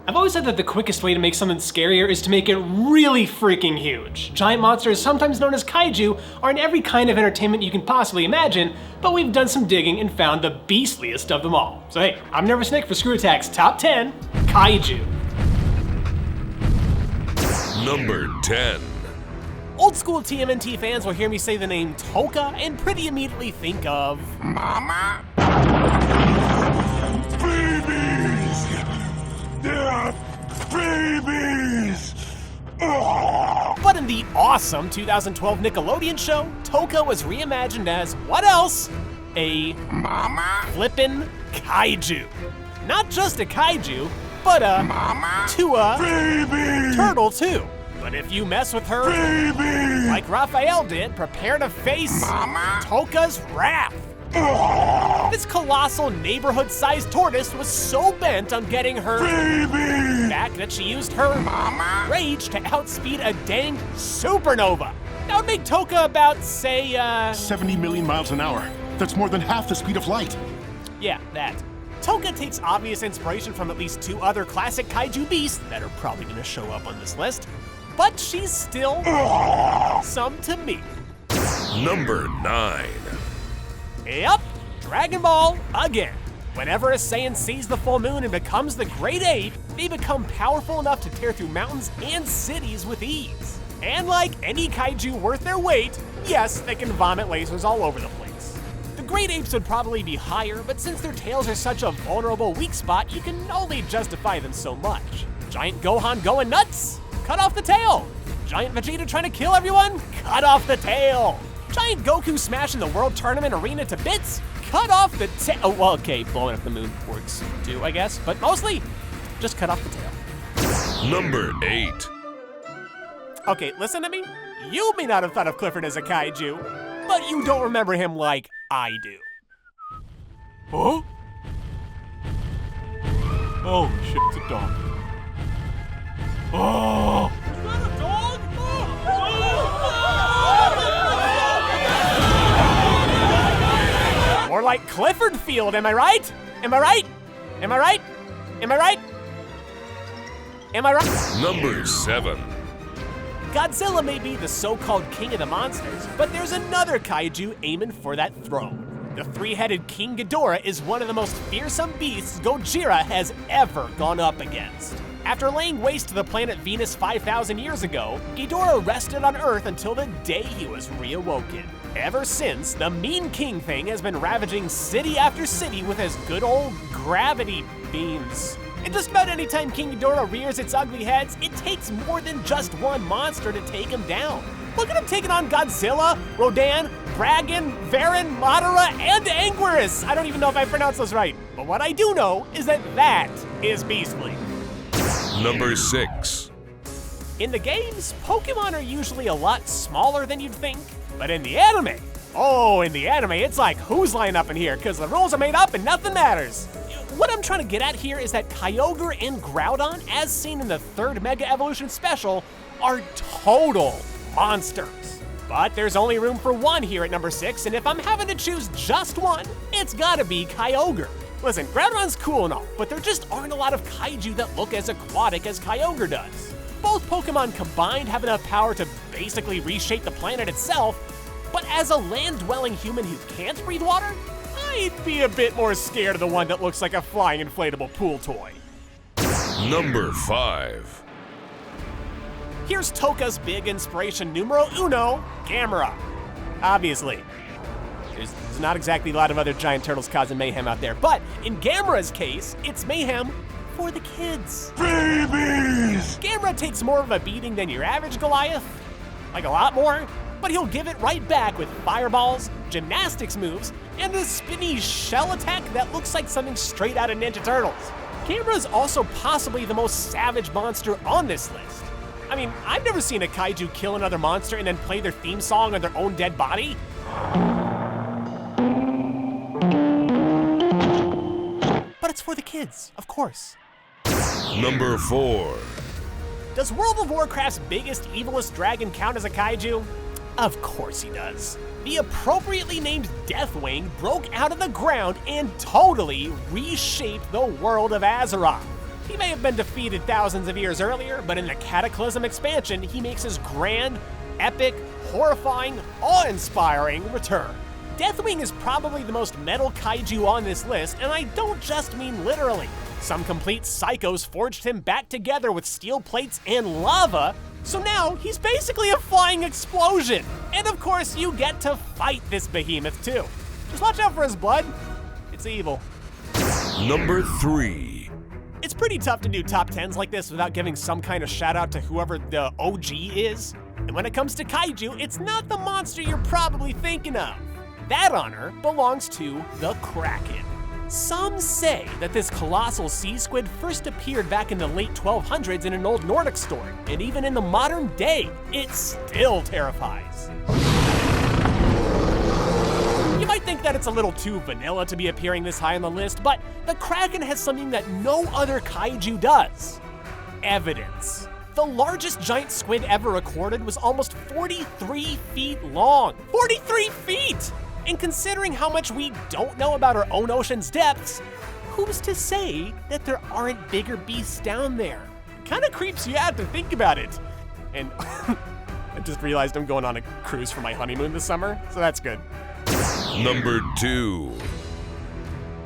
I've always said that the quickest way to make something scarier is to make it really freaking huge. Giant monsters, sometimes known as kaiju, are in every kind of entertainment you can possibly imagine, but we've done some digging and found the beastliest of them all. So hey, I'm Nervous Nick for Screw Attack's Top 10 Kaiju. Number 10. Old school TMNT fans will hear me say the name Toka and pretty immediately think of Mama? Babies! They're babies! But in the awesome 2012 Nickelodeon show, Toka was reimagined as, what else? A Mama? flippin' kaiju. Not just a kaiju, but a Mama? a turtle too. But if you mess with her, Baby! like Raphael did, prepare to face Mama? Toka's wrath. This colossal neighborhood-sized tortoise was so bent on getting her Baby! back that she used her Mama? rage to outspeed a dang supernova. That would make Toka about, say, 70 million miles an hour. That's more than half the speed of light. yeah, that. Toka takes obvious inspiration from at least two other classic kaiju beasts that are probably gonna show up on this list, but she's still some to me. Number 9. Yep, Dragon Ball again. Whenever a Saiyan sees the full moon and becomes the Great Ape, they become powerful enough to tear through mountains and cities with ease. And like any kaiju worth their weight, yes, they can vomit lasers all over the place. The Great Apes would probably be higher, but since their tails are such a vulnerable weak spot, you can only justify them so much. Giant Gohan going nuts? Cut off the tail. Giant Vegeta trying to kill everyone? Cut off the tail. Giant Goku smashing the World Tournament arena to bits? Cut off the tail. Oh, well, okay, blowing up the moon works too, I guess, but mostly, just cut off the tail. Number 8. Okay, listen to me. You may not have thought of Clifford as a kaiju, but you don't remember him like I do. Huh? Oh, shit, it's a dog. Oh! More like Clifford Field, am I right? Am I right? Am I right? Am I right? Am I right? Number 7. Godzilla may be the so-called king of the monsters, but there's another kaiju aiming for that throne. The three-headed King Ghidorah is one of the most fearsome beasts Gojira has ever gone up against. After laying waste to the planet Venus 5,000 years ago, Ghidorah rested on Earth until the day he was reawoken. Ever since, the Mean King thing has been ravaging city after city with his good old gravity beams. And just about any time King Ghidorah rears its ugly heads, it takes more than just one monster to take him down. Look at him taking on Godzilla, Rodan, Dragon, Varan, Madara, and Anguirus. I don't even know if I pronounced those right. But what I do know is that that is beastly. Number 6. In the games, Pokemon are usually a lot smaller than you'd think, but in the anime, it's like, who's lying up in here? Because the rules are made up and nothing matters. What I'm trying to get at here is that Kyogre and Groudon, as seen in the third Mega Evolution special, are total monsters. But there's only room for one here at number 6, and if I'm having to choose just one, it's gotta be Kyogre. Listen, Groudon's cool and all, but there just aren't a lot of kaiju that look as aquatic as Kyogre does. Both Pokemon combined have enough power to basically reshape the planet itself, but as a land-dwelling human who can't breathe water, I'd be a bit more scared of the one that looks like a flying inflatable pool toy. Number 5. Here's Toka's big inspiration numero uno, GAMERA. Obviously. There's not exactly a lot of other giant turtles causing mayhem out there, but in GAMERA's case, it's mayhem for the kids. Babies! GAMERA takes more of a beating than your average Goliath, like a lot more, but he'll give it right back with fireballs, gymnastics moves, and a spinny shell attack that looks like something straight out of Ninja Turtles. GAMERA is also possibly the most savage monster on this list. I mean, I've never seen a kaiju kill another monster and then play their theme song on their own dead body. But it's for the kids, of course. Number 4. Does World of Warcraft's biggest, evilest dragon count as a kaiju? Of course he does. The appropriately named Deathwing broke out of the ground and totally reshaped the world of Azeroth. He may have been defeated thousands of years earlier, but in the Cataclysm expansion, he makes his grand, epic, horrifying, awe-inspiring return. Deathwing is probably the most metal kaiju on this list, and I don't just mean literally. Some complete psychos forged him back together with steel plates and lava, so now he's basically a flying explosion. And of course, you get to fight this behemoth too. Just watch out for his blood. It's evil. Number 3. It's pretty tough to do top 10s like this without giving some kind of shout out to whoever the OG is. And when it comes to kaiju, it's not the monster you're probably thinking of. That honor belongs to the Kraken. Some say that this colossal sea squid first appeared back in the late 1200s in an old Nordic story, and even in the modern day, it still terrifies. You might think that it's a little too vanilla to be appearing this high on the list, but the Kraken has something that no other kaiju does. Evidence. The largest giant squid ever recorded was almost 43 feet long. 43 feet! And considering how much we don't know about our own ocean's depths, who's to say that there aren't bigger beasts down there? Kinda creeps you out to think about it. And I just realized I'm going on a cruise for my honeymoon this summer, so that's good. Number 2.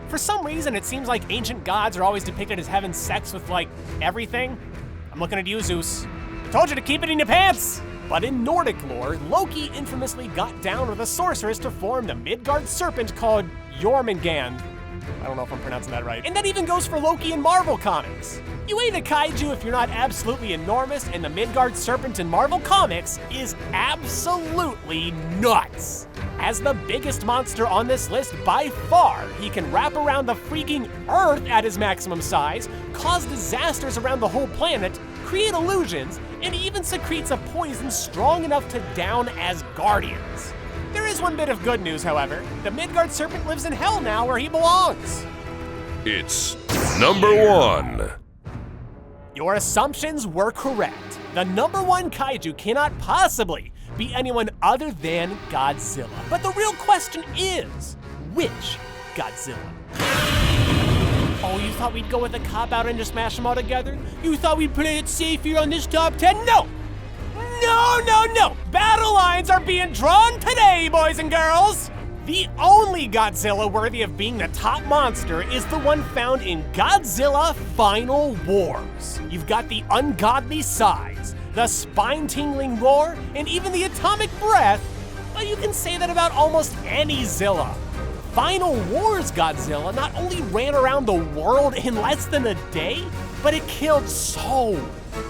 For some reason, it seems like ancient gods are always depicted as having sex with, like, everything. I'm looking at you, Zeus. I told you to keep it in your pants! But in Nordic lore, Loki infamously got down with a sorceress to form the Midgard serpent called Jormungand. I don't know if I'm pronouncing that right. And that even goes for Loki in Marvel Comics. You ain't a kaiju if you're not absolutely enormous, and the Midgard serpent in Marvel Comics is absolutely nuts. As the biggest monster on this list by far, he can wrap around the freaking Earth at his maximum size, cause disasters around the whole planet, create illusions, and even secretes a poison strong enough to down Asgardians. There is one bit of good news, however. The Midgard serpent lives in hell now where he belongs. It's number 1. Your assumptions were correct. The number 1 kaiju cannot possibly be anyone other than Godzilla. But the real question is, which Godzilla? Oh, you thought we'd go with a cop-out and just smash them all together? You thought we'd play it safe here on this top 10? No! No! Battle lines are being drawn today, boys and girls! The only Godzilla worthy of being the top monster is the one found in Godzilla Final Wars. You've got the ungodly size, the spine-tingling roar, and even the atomic breath, but you can say that about almost any Zilla. Final Wars Godzilla not only ran around the world in less than a day, but it killed so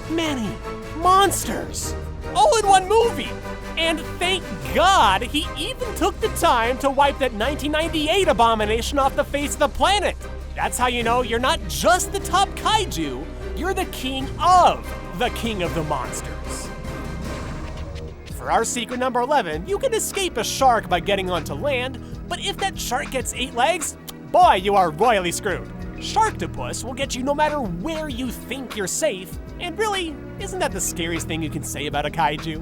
many monsters, all in one movie. And thank God he even took the time to wipe that 1998 abomination off the face of the planet. That's how you know you're not just the top kaiju, you're the king of the monsters. For our secret number 11, you can escape a shark by getting onto land, but if that shark gets 8 legs, boy, you are royally screwed. Sharktopus will get you no matter where you think you're safe, and really, isn't that the scariest thing you can say about a kaiju?